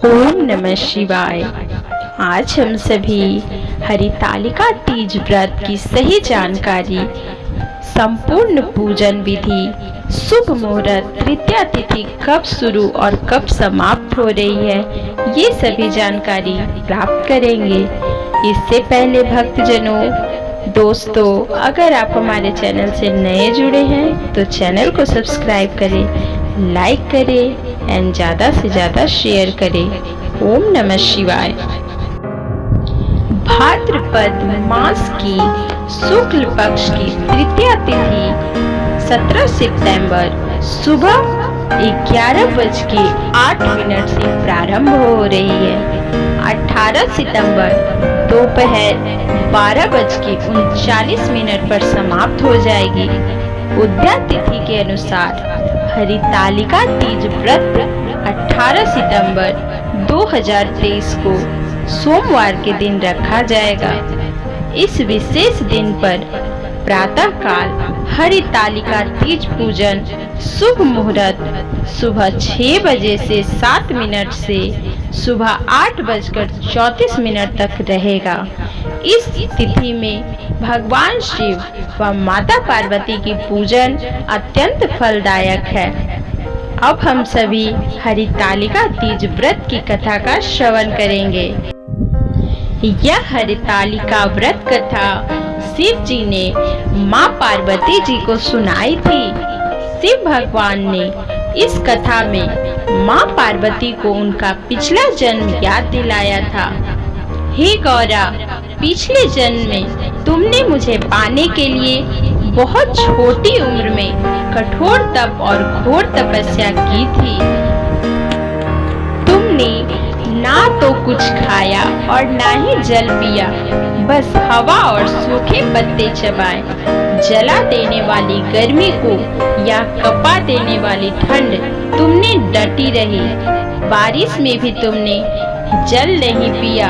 ओम नमः शिवाय। आज हम सभी हरितालिका तीज व्रत की सही जानकारी, संपूर्ण पूजन विधि, शुभ मुहूर्त, तृतीया तिथि कब शुरू और कब समाप्त हो रही है, ये सभी जानकारी प्राप्त करेंगे। इससे पहले भक्तजनों, दोस्तों, अगर आप हमारे चैनल से नए जुड़े हैं तो चैनल को सब्सक्राइब करें, लाइक करें एंड ज़्यादा से ज़्यादा शेयर करें। ओम नमः शिवाय। भाद्रपद मास की शुक्ल पक्ष की तृतीया तिथि 17 सितंबर सुबह 11:08 से प्रारंभ हो रही है। 18 सितंबर दोपहर 12:39 पर समाप्त हो जाएगी। उद्यान तिथि के अनुसार हरितालिका तीज व्रत 18 सितंबर 2023 को सोमवार के दिन रखा जाएगा। इस विशेष दिन पर प्रातः काल हरितालिका तीज पूजन शुभ मुहूर्त सुबह 6 बजे से 7 मिनट से सुबह 8:34 तक रहेगा। इस तिथि में भगवान शिव व माता पार्वती की पूजन अत्यंत फलदायक है। अब हम सभी हरितालिका तीज व्रत की कथा का श्रवण करेंगे। यह हरितालिका व्रत कथा शिव जी ने माँ पार्वती जी को सुनाई थी। शिव भगवान ने इस कथा में माँ पार्वती को उनका पिछला जन्म याद दिलाया था। हे गौरा, पिछले जन्म में तुमने मुझे पाने के लिए बहुत छोटी उम्र में कठोर तप और घोर तपस्या की थी। तुमने ना तो कुछ खाया और ना ही जल पिया, बस हवा और सूखे पत्ते चबाए। जला देने वाली गर्मी को या कपा देने वाली ठंड तुमने डटी रही। बारिश में भी तुमने जल नहीं पिया।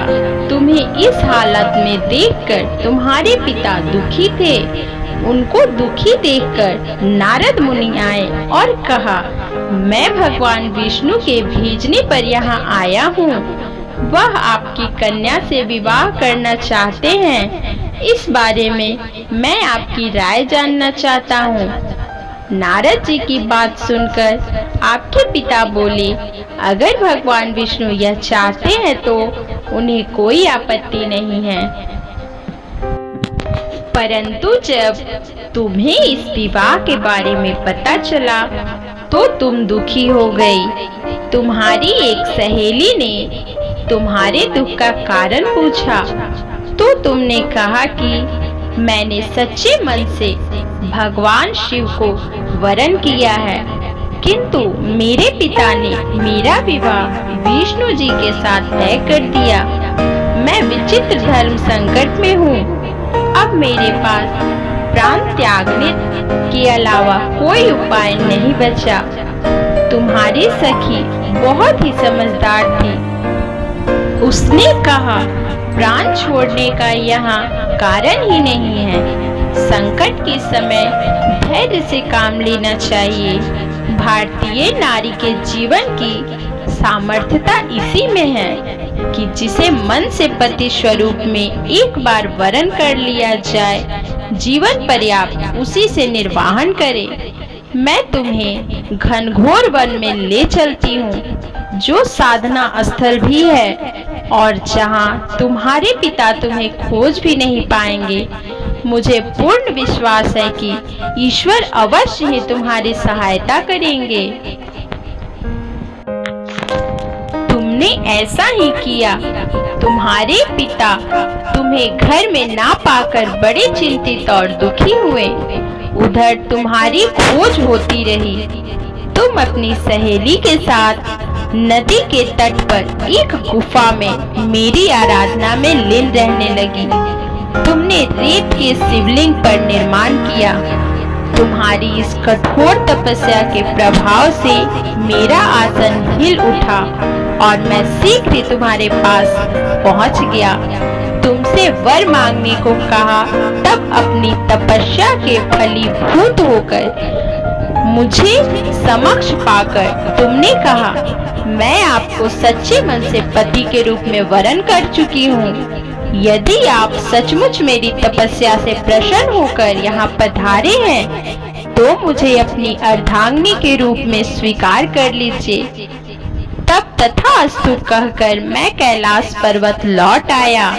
तुम्हें इस हालत में देखकर तुम्हारे पिता दुखी थे। उनको दुखी देखकर नारद मुनि आए और कहा, मैं भगवान विष्णु के भेजने पर यहाँ आया हूँ। वह आपकी कन्या से विवाह करना चाहते हैं। इस बारे में मैं आपकी राय जानना चाहता हूँ। नारद जी की बात सुनकर आपके पिता बोले, अगर भगवान विष्णु यह चाहते हैं तो उन्हें कोई आपत्ति नहीं है। परंतु जब तुम्हें इस विवाह के बारे में पता चला तो तुम दुखी हो गई। तुम्हारी एक सहेली ने तुम्हारे दुख का कारण पूछा तो तुमने कहा कि मैंने सच्चे मन से भगवान शिव को वरण किया है, किंतु मेरे पिता ने मेरा विवाह विष्णु जी के साथ तय कर दिया। मैं विचित्र धर्म संकट में हूँ। अब मेरे पास प्राण त्यागने के अलावा कोई उपाय नहीं बचा। तुम्हारी सखी बहुत ही समझदार थी। उसने कहा, प्राण छोड़ने का यहाँ कारण ही नहीं है। संकट के समय धैर्य से काम लेना चाहिए। भारतीय नारी के जीवन की सामर्थ्यता इसी में है कि जिसे मन से पति स्वरूप में एक बार वरण कर लिया जाए, जीवन पर्याप्त उसी से निर्वाहन करे। मैं तुम्हें घनघोर वन में ले चलती हूँ, जो साधना स्थल भी है और जहाँ तुम्हारे पिता तुम्हें खोज भी नहीं पाएंगे। मुझे पूर्ण विश्वास है कि ईश्वर अवश्य ही तुम्हारी सहायता करेंगे। तुमने ऐसा ही किया। तुम्हारे पिता तुम्हें घर में ना पाकर बड़े चिंतित और दुखी हुए। उधर तुम्हारी खोज होती रही। तुम अपनी सहेली के साथ नदी के तट पर एक गुफा में मेरी आराधना में लीन रहने लगी। तुमने रेत के शिवलिंग पर निर्माण किया। तुम्हारी इस कठोर तपस्या के प्रभाव से मेरा आसन हिल उठा और मैं शीघ्र ही तुम्हारे पास पहुंच गया। तुमसे वर मांगने को कहा, तब अपनी तपस्या के फलीभूत होकर मुझे समक्ष पाकर तुमने कहा, मैं आपको सच्चे मन से पति के रूप में वरण कर चुकी हूँ। यदि आप सचमुच मेरी तपस्या से प्रसन्न होकर यहाँ पधारे हैं, तो मुझे अपनी अर्धांगिनी के रूप में स्वीकार कर लीजिए। तब तथास्तु कहकर मैं कैलाश पर्वत लौट आया।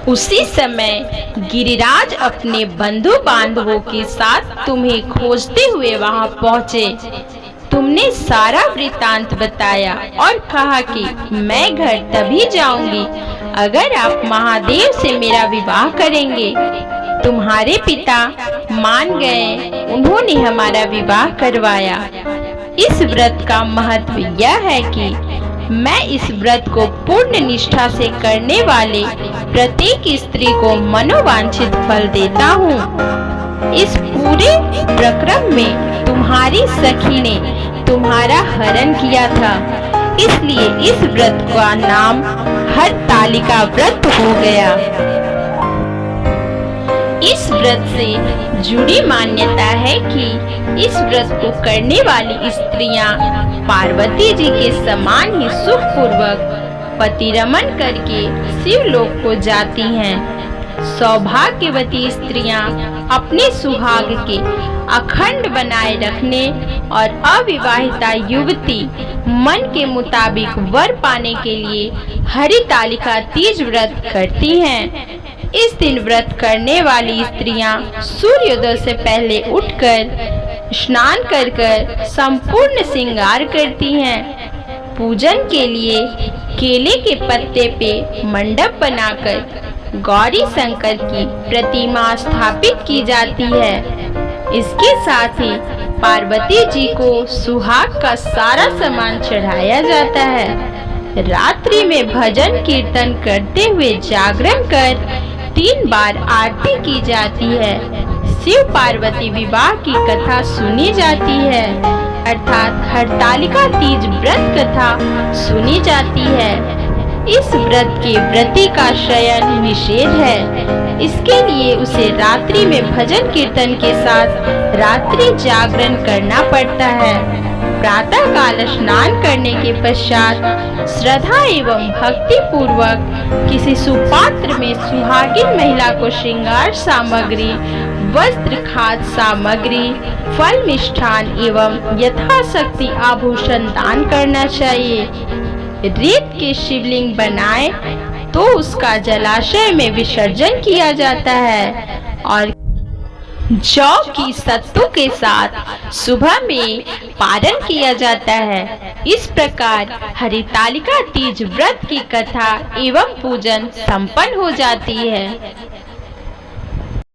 उसी समय गिरिराज अपने बंधु बांधवों के साथ तुम्हें खोजते हुए वहां पहुंचे। तुमने सारा वृतांत बताया और कहा कि मैं घर तभी जाऊंगी अगर आप महादेव से मेरा विवाह करेंगे। तुम्हारे पिता मान गए, उन्होंने हमारा विवाह करवाया। इस व्रत का महत्व यह है कि मैं इस व्रत को पूर्ण निष्ठा से करने वाले प्रत्येक स्त्री को मनोवांछित फल देता हूँ। इस पूरे प्रक्रम में तुम्हारी सखी ने तुम्हारा हरण किया था, इसलिए इस व्रत का नाम हरतालिका व्रत हो गया। इस व्रत से जुड़ी मान्यता है कि इस व्रत को करने वाली स्त्रियां पार्वती जी के समान ही सुखपूर्वक पतिरमन करके शिवलोक को जाती हैं। सौभाग्यवती स्त्रियां अपने सुहाग के अखंड बनाए रखने और अविवाहिता युवती मन के मुताबिक वर पाने के लिए हरितालिका तीज व्रत करती हैं। इस दिन व्रत करने वाली स्त्रियां सूर्योदय से पहले उठकर स्नान कर संपूर्ण श्रृंगार करती हैं। पूजन के लिए केले के पत्ते पे मंडप बनाकर गौरी शंकर की प्रतिमा स्थापित की जाती है। इसके साथ ही पार्वती जी को सुहाग का सारा सामान चढ़ाया जाता है। रात्रि में भजन कीर्तन करते हुए जागरण कर 3 बार आरती की जाती है। शिव पार्वती विवाह की कथा सुनी जाती है, अर्थात हरतालिका तीज व्रत कथा सुनी जाती है। इस व्रत के व्रती का शयन निषेध है, इसके लिए उसे रात्रि में भजन कीर्तन के साथ रात्रि जागरण करना पड़ता है। प्रातः काल स्नान करने के पश्चात श्रद्धा एवं भक्ति पूर्वक किसी सुपात्र में सुहागिन महिला को श्रृंगार सामग्री, वस्त्र, खाद्य सामग्री, फल, मिष्ठान एवं यथाशक्ति आभूषण दान करना चाहिए। रेत के शिवलिंग बनाए तो उसका जलाशय में विसर्जन किया जाता है और जौ की सत्तू के साथ सुबह में पारण किया जाता है। इस प्रकार हरितालिका तीज व्रत की कथा एवं पूजन संपन्न हो जाती है।